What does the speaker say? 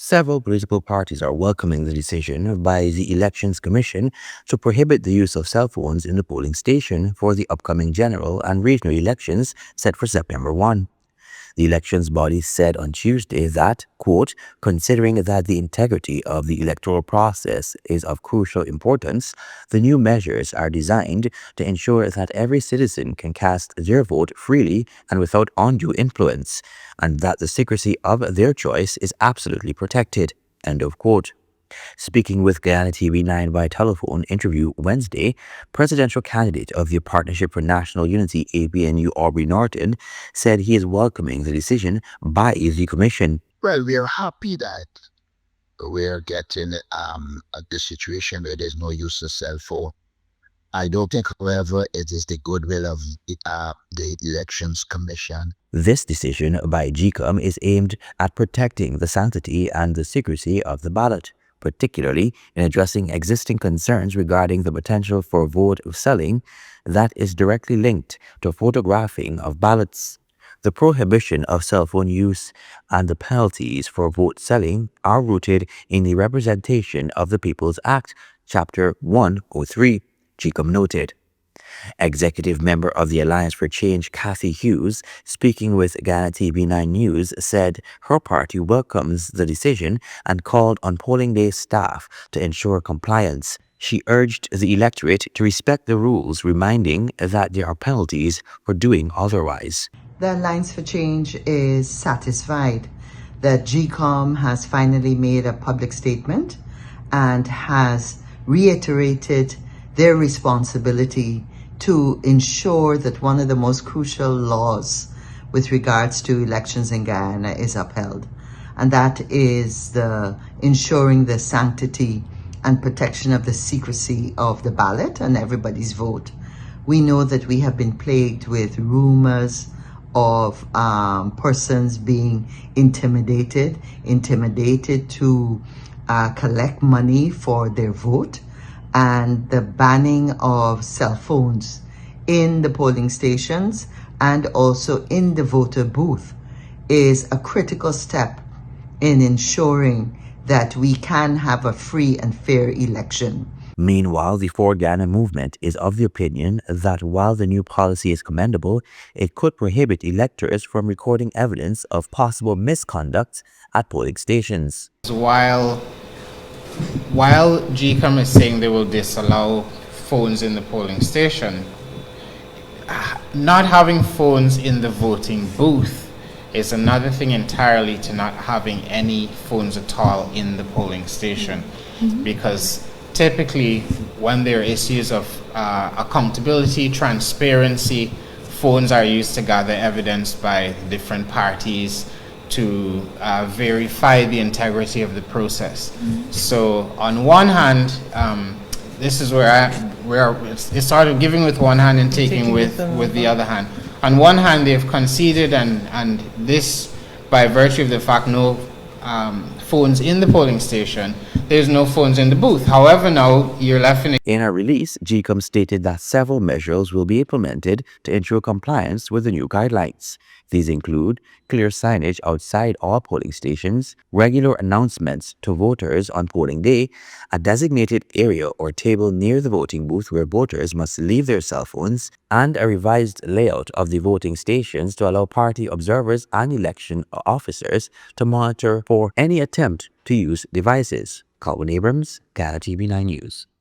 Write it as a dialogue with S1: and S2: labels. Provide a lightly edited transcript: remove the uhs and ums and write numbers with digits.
S1: Several political parties are welcoming the decision by the Elections Commission to prohibit the use of cell phones in the polling station for the upcoming general and regional elections set for September 1. The elections body said on Tuesday that, quote, considering that the integrity of the electoral process is of crucial importance, the new measures are designed to ensure that every citizen can cast their vote freely and without undue influence, and that the secrecy of their choice is absolutely protected, end of quote. Speaking with Guyana TV9 by telephone interview Wednesday, presidential candidate of the Partnership for National Unity APNU Aubrey Norton said he is welcoming the decision by the commission.
S2: Well, we are happy that we're getting the situation where there's no use of cell phone. I don't think, however, it is the goodwill of the Elections Commission.
S1: This decision by Gecom'S is aimed at protecting the sanctity and the secrecy of the ballot, particularly in addressing existing concerns regarding the potential for vote selling that is directly linked to photographing of ballots. The prohibition of cell phone use and the penalties for vote selling are rooted in the Representation of the People's Act, Chapter 103, Gecom'S noted. Executive member of the Alliance for Change, Kathy Hughes, speaking with Guyana TV9 News, said her party welcomes the decision and called on polling day staff to ensure compliance. She urged the electorate to respect the rules, reminding that there are penalties for doing otherwise.
S3: The Alliance for Change is satisfied that Gecom'S has finally made a public statement and has reiterated their responsibility to ensure that one of the most crucial laws with regards to elections in Guyana is upheld. And that is the ensuring the sanctity and protection of the secrecy of the ballot and everybody's vote. We know that we have been plagued with rumors of persons being intimidated to collect money for their vote. And the banning of cell phones in the polling stations and also in the voter booth is a critical step in ensuring that we can have a free and fair election.
S1: Meanwhile, the For Guyana movement is of the opinion that while the new policy is commendable, it could prohibit electors from recording evidence of possible misconduct at polling stations.
S4: While Gecom'S is saying they will disallow phones in the polling station, not having phones in the voting booth is another thing entirely to not having any phones at all in the polling station. Because typically when there are issues of accountability, transparency, phones are used to gather evidence by different parties to verify the integrity of the process. So on one hand, this is where it's sort of giving with one hand and taking with the other hand. On one hand, they've conceded, and this by virtue of the fact no phones in the polling station, there's no phones in the booth. However, now you're left
S1: in a release, Gecom'S stated that several measures will be implemented to ensure compliance with the new guidelines. These include clear signage outside all polling stations, regular announcements to voters on polling day, a designated area or table near the voting booth where voters must leave their cell phones, and a revised layout of the voting stations to allow party observers and election officers to monitor for any attempt to use devices. Calvin Abrams, Guyana TV9 News.